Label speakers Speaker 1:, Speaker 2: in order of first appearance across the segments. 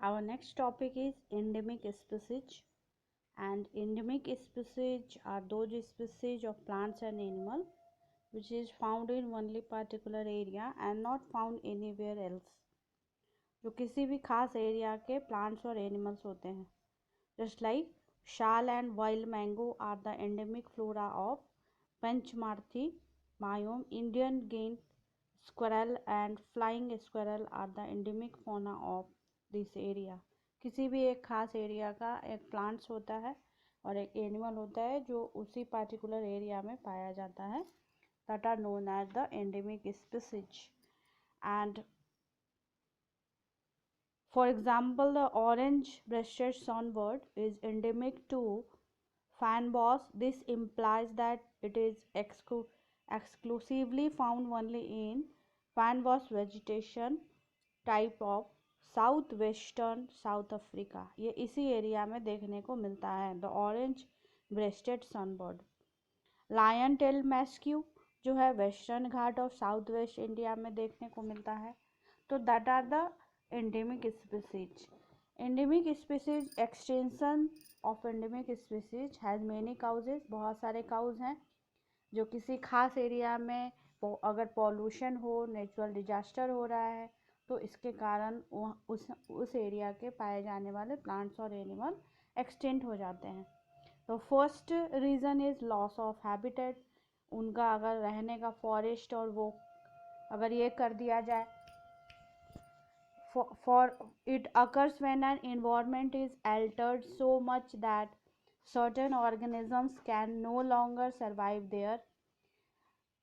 Speaker 1: Our next topic is endemic species, and endemic species are those species of plants and animals which is found in only particular area and not found anywhere else, जो किसी भी खास area के plants और animals होते हैं. Just like shal and wild mango are the endemic flora of Panchmarthi biome. Indian game squirrel and flying squirrel are the endemic fauna of this area. किसी भी एक खास एरिया का एक प्लांट्स होता है और एक एनिमल होता है जो उसी पार्टिकुलर एरिया में पाया जाता है, that are known as the endemic species. And for example, the orange-breasted sunbird is endemic to Fernbos. This implies that it is exclusively found only in Fernbos vegetation type of southwestern South Africa. ये इसी area में देखने को मिलता है. The orange-breasted sunbird. Lion tail macaque जो है Western Ghat of south west India में देखने को मिलता है. तो that are the endemic species. Endemic species extension of endemic species has many causes. बहुत सारे काउज हैं जो किसी खास एरिया में अगर पॉल्यूशन हो, नेचुरल डिजास्टर हो रहा है तो इसके कारण उस एरिया के पाए जाने वाले प्लांट्स और एनिमल एक्सटेंट हो जाते हैं. तो first reason is loss of habitat. उनका अगर रहने का फॉरेस्ट और वो अगर ये कर दिया जाए, for it occurs when an environment is altered so much that certain organisms can no longer survive there.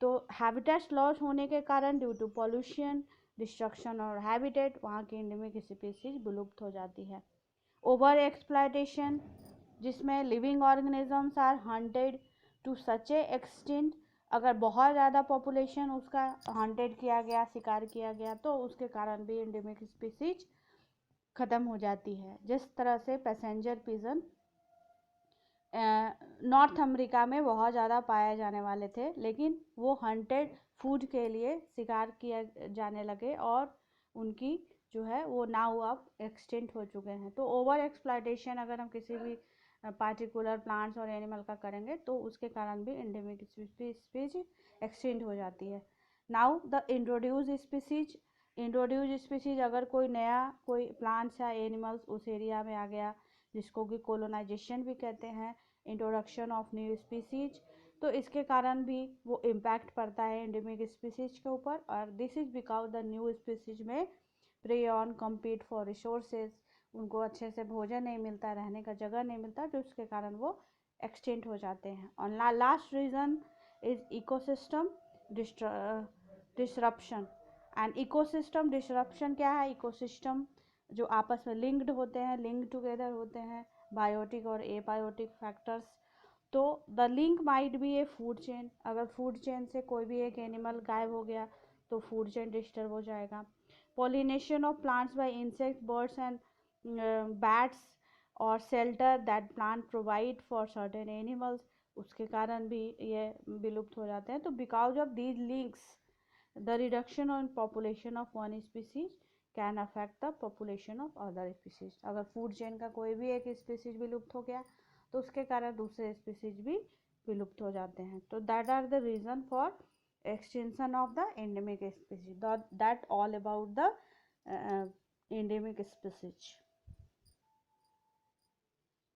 Speaker 1: तो हैबिटेट लॉस होने के कारण ड्यू टू पॉल्यूशन, डिस्ट्रक्शन और हैबिटेट वहाँ की एंडेमिक स्पीसीज विलुप्त हो जाती है. ओवर एक्सप्लॉयटेशन जिसमें living organisms are hunted to such a extent. अगर बहुत ज़्यादा पॉपुलेशन उसका हंटेड किया गया, शिकार किया गया, तो उसके कारण भी एंडेमिक स्पीसीज ख़त्म हो जाती है. जिस तरह से पैसेंजर पिजन नॉर्थ अमेरिका में बहुत ज़्यादा पाए जाने वाले थे, लेकिन वो हंटेड फूड के लिए शिकार किया जाने लगे और उनकी जो है वो नाउ अब एक्सटेंट हो चुके हैं. तो ओवर एक्सप्लॉयटेशन अगर हम किसी भी पार्टिकुलर प्लांट्स और एनिमल का करेंगे तो उसके कारण भी एंडेमिक स्पीसीज एक्सटेंट हो जाती है. Now the introduce species. Introduce species अगर कोई नया कोई प्लांट्स या एनिमल्स उस एरिया में आ गया, जिसको कि कोलोनाइजेशन भी कहते हैं, इंट्रोडक्शन ऑफ न्यू स्पीसीज, तो इसके कारण भी वो इम्पैक्ट पड़ता है एंडेमिक स्पीसीज के ऊपर. और this is because the new species में prey on compete for resources. उनको अच्छे से भोजन नहीं मिलता, रहने का जगह नहीं मिलता, जो उसके कारण वो एक्सटेंट हो जाते हैं. और last reason is ecosystem disruption. And ecosystem disruption क्या है? इकोसिस्टम जो आपस में लिंक्ड होते हैं, लिंक टुगेदर होते हैं, बायोटिक और एबायोटिक फैक्टर्स. तो the link might be A food chain. अगर फूड चेन से कोई भी एक एनिमल गायब हो गया तो फूड चेन डिस्टर्ब हो जाएगा. Pollination of plants by insect, birds and bats और shelter that plant provide for certain animals, उसके कारण भी ये विलुप्त हो जाते हैं. तो because of these links the reduction on population of one species can affect the population of other species. अगर फूड चेन का कोई भी एक स्पीसीज विलुप्त हो गया तो उसके कारण दूसरे स्पीसीज भी विलुप्त हो जाते हैं. तो that are the reason for extension of the endemic species. That all about the endemic species.